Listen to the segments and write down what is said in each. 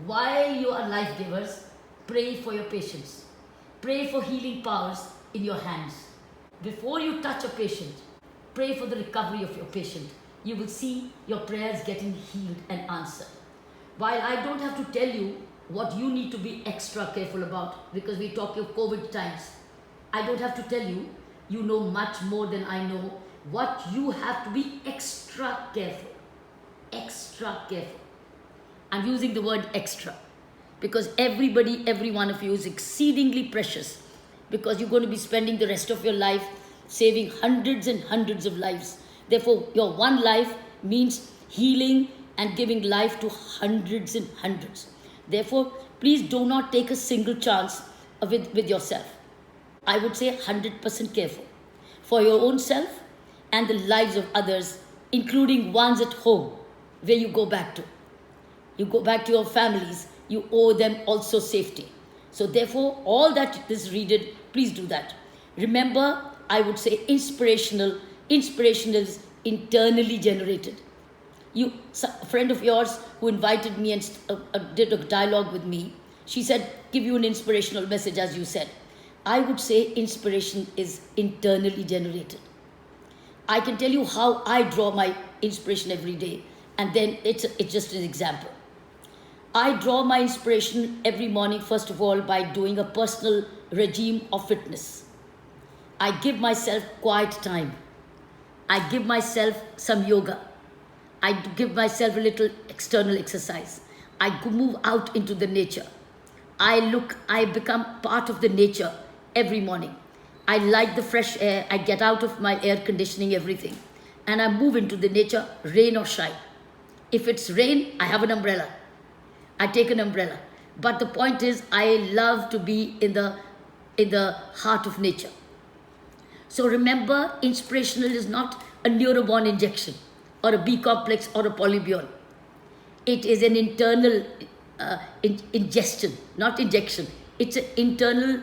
While you are life givers, pray for your patients. Pray for healing powers in your hands. Before you touch a patient, pray for the recovery of your patient. You will see your prayers getting healed and answered. While I don't have to tell you what you need to be extra careful about, because we talk of COVID times, I don't have to tell you, you know much more than I know what you have to be extra careful. Extra careful. I'm using the word extra because every one of you is exceedingly precious, because you're going to be spending the rest of your life saving hundreds and hundreds of lives. Therefore, your one life means healing and giving life to hundreds and hundreds. Therefore, please do not take a single chance with yourself. I would say 100% careful for your own self and the lives of others, including ones at home where you go back to. You go back to your families, you owe them also safety. So therefore, all that is readed, please do that. Remember, I would say inspiration is internally generated. A friend of yours who invited me and did a dialogue with me, she said, give you an inspirational message, as you said. I would say inspiration is internally generated. I can tell you how I draw my inspiration every day, and then it's just an example. I draw my inspiration every morning, first of all, by doing a personal regime of fitness. I give myself quiet time. I give myself some yoga. I give myself a little external exercise. I move out into the nature. I become part of the nature every morning. I like the fresh air. I get out of my air conditioning, everything. And I move into the nature, rain or shine. If it's rain, I have an umbrella. I take an umbrella. But the point is, I love to be in the heart of nature. So remember, inspirational is not a neuroborn injection or a B complex or a polybiol. It is an internal ingestion, not injection. It's an internal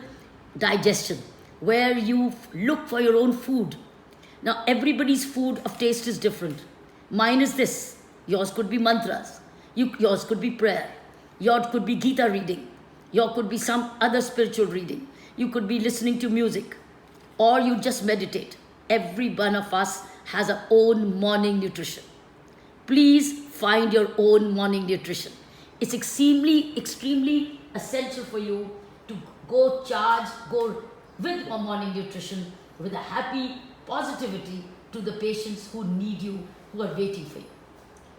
digestion where you look for your own food. Now, everybody's food of taste is different. Mine is this. Yours could be mantras. Yours could be prayer. Yours could be Gita reading. Yours could be some other spiritual reading. You could be listening to music. Or you just meditate. Every one of us has our own morning nutrition. Please find your own morning nutrition. It's extremely essential for you to go with your morning nutrition with a happy positivity to the patients who need you, who are waiting for you.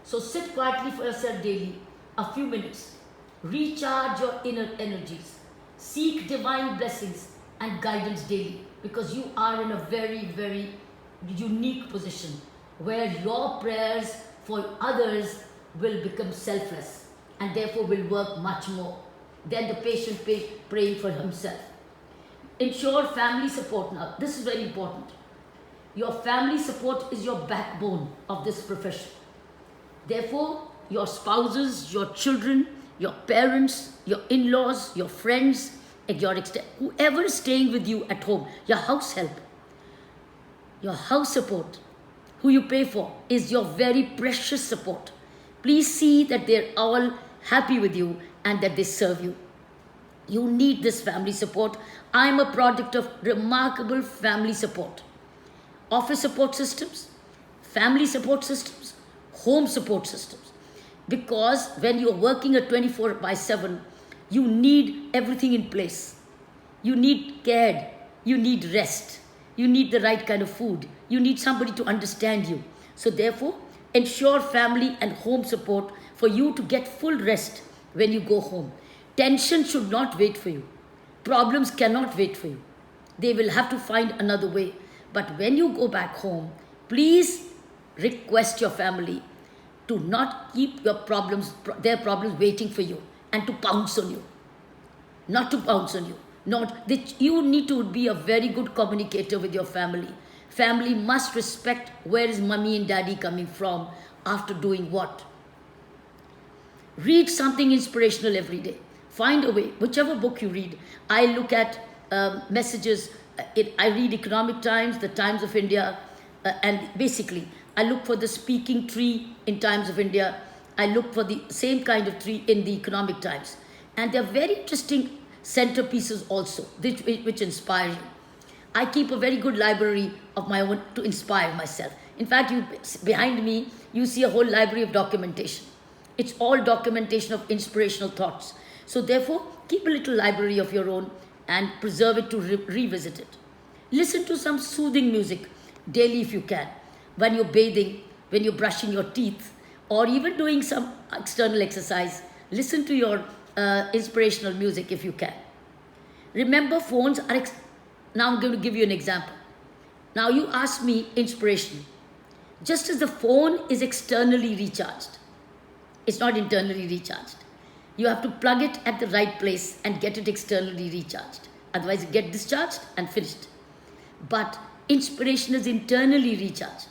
So sit quietly for yourself daily, a few minutes. Recharge your inner energies. Seek divine blessings and guidance daily, because you are in a very, very unique position where your prayers for others will become selfless and therefore will work much more than the patient praying for himself. Ensure family support now. This is very important. Your family support is your backbone of this profession. Therefore, your spouses, your children, your parents, your in-laws, your friends, whoever is staying with you at home, your house help, your house support, who you pay for, is your very precious support. Please see that they're all happy with you and that they serve you. You need this family support. I'm a product of remarkable family support. Office support systems, family support systems, home support systems. Because when you're working at 24/7, you need everything in place. You need care. You need rest. You need the right kind of food. You need somebody to understand you. So therefore, ensure family and home support for you to get full rest when you go home. Tension should not wait for you. Problems cannot wait for you. They will have to find another way. But when you go back home, please request your family to not keep their problems waiting for you and to pounce on you. Not to pounce on you. You need to be a very good communicator with your family. Family must respect where is mommy and daddy coming from after doing what. Read something inspirational every day. Find a way. Whichever book you read. I look at messages. I read Economic Times, the Times of India, and basically I look for the speaking tree in Times of India. I look for the same kind of tree in the Economic Times. And they're very interesting centerpieces also, which inspire you. I keep a very good library of my own to inspire myself. In fact, behind me, you see a whole library of documentation. It's all documentation of inspirational thoughts. So therefore, keep a little library of your own and preserve it to revisit it. Listen to some soothing music daily if you can. When you're bathing, when you're brushing your teeth, or even doing some external exercise, listen to your inspirational music if you can. Remember, phones are... Now I'm going to give you an example. Now you ask me inspiration. Just as the phone is externally recharged, it's not internally recharged. You have to plug it at the right place and get it externally recharged. Otherwise, it gets discharged and finished. But inspiration is internally recharged.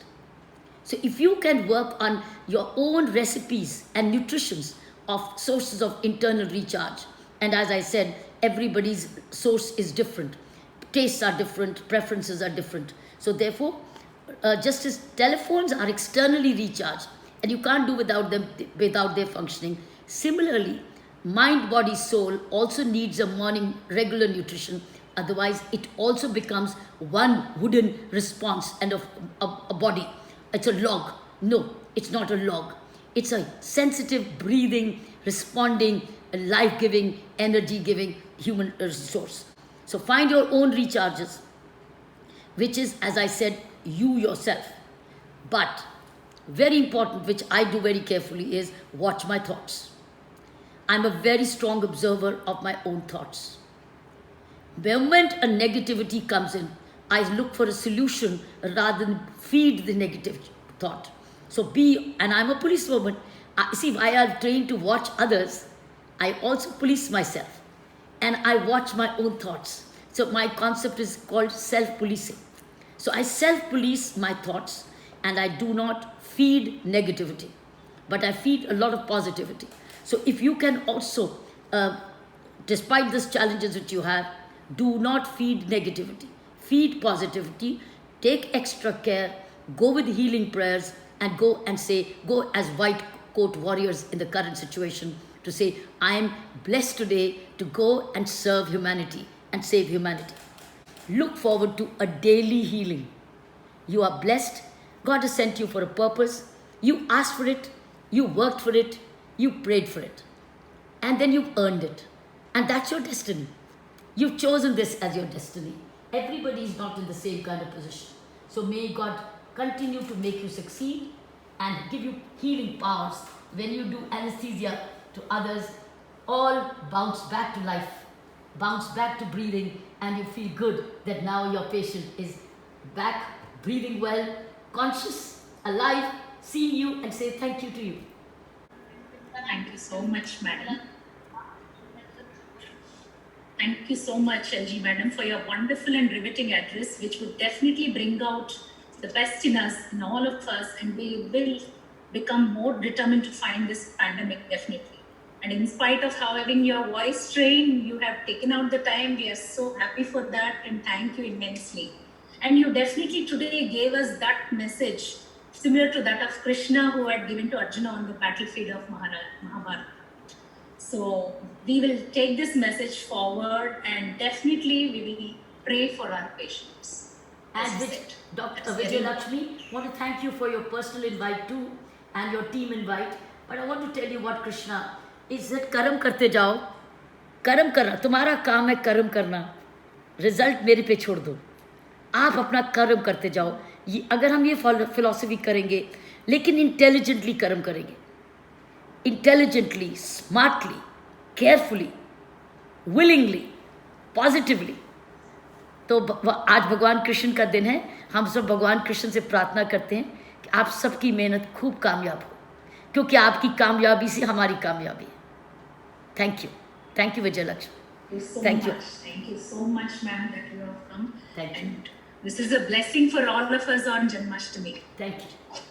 So if you can work on your own recipes and nutritions of sources of internal recharge, and as I said, everybody's source is different. Tastes are different, preferences are different. So therefore, just as telephones are externally recharged, and you can't do without them, without their functioning, similarly, mind, body, soul also needs a morning regular nutrition. Otherwise, it also becomes one wooden response and a body. It's a log. No, it's not a log. It's a sensitive, breathing, responding, life-giving, energy-giving human resource. So find your own recharges, which is, as I said, you yourself. But very important, which I do very carefully, is watch my thoughts. I'm a very strong observer of my own thoughts. The moment a negativity comes in, I look for a solution rather than feed the negative thought. So and I'm a policewoman. See, I am trained to watch others. I also police myself. And I watch my own thoughts. So my concept is called self-policing. So I self-police my thoughts and I do not feed negativity, but I feed a lot of positivity. So if you can also, despite these challenges that you have, do not feed negativity. Feed positivity, take extra care, go with healing prayers, and go as white coat warriors in the current situation to say, I am blessed today to go and serve humanity and save humanity. Look forward to a daily healing. You are blessed. God has sent you for a purpose. You asked for it, you worked for it, you prayed for it, and then you've earned it. And that's your destiny. You've chosen this as your destiny. Everybody is not in the same kind of position. So may God continue to make you succeed and give you healing powers. When you do anesthesia to others, all bounce back to life, bounce back to breathing, and you feel good that now your patient is back, breathing well, conscious, alive, seeing you and say thank you to you. Thank you so much, madam. Thank you so much, LG madam, for your wonderful and riveting address, which would definitely bring out the best in us, in all of us, and we will become more determined to find this pandemic, definitely. And in spite of having your voice strain, you have taken out the time. We are so happy for that and thank you immensely. And you definitely today gave us that message, similar to that of Krishna, who had given to Arjuna on the battlefield of Mahabharata. So we will take this message forward and definitely we will pray for our patients. And with Dr. Vijay Lakshmi, I want to thank you for your personal invite too and your team invite. But I want to tell you what Krishna is that कर्म करते जाओ, कर्म करना, तुम्हारा काम है कर्म करना, रिजल्ट मेरे पे छोड़ दो, आप अपना कर्म करते जाओ. ये अगर हम ये फिलॉसफी करेंगे, लेकिन इंटेलिजेंटली कर्म करेंगे, intelligently, smartly, carefully, willingly, positively, तो आज भगवान कृष्ण का दिन है. हम सब भगवान कृष्ण से प्रार्थना करते हैं कि आप सबकी मेहनत खूब कामयाब हो, क्योंकि आपकी कामयाबी से हमारी कामयाबी है. Thank you Vijay Lakshmi. Thank you so much, ma'am, that you have come. Thank you. And this is a blessing for all of us on Janmashtami. Thank you.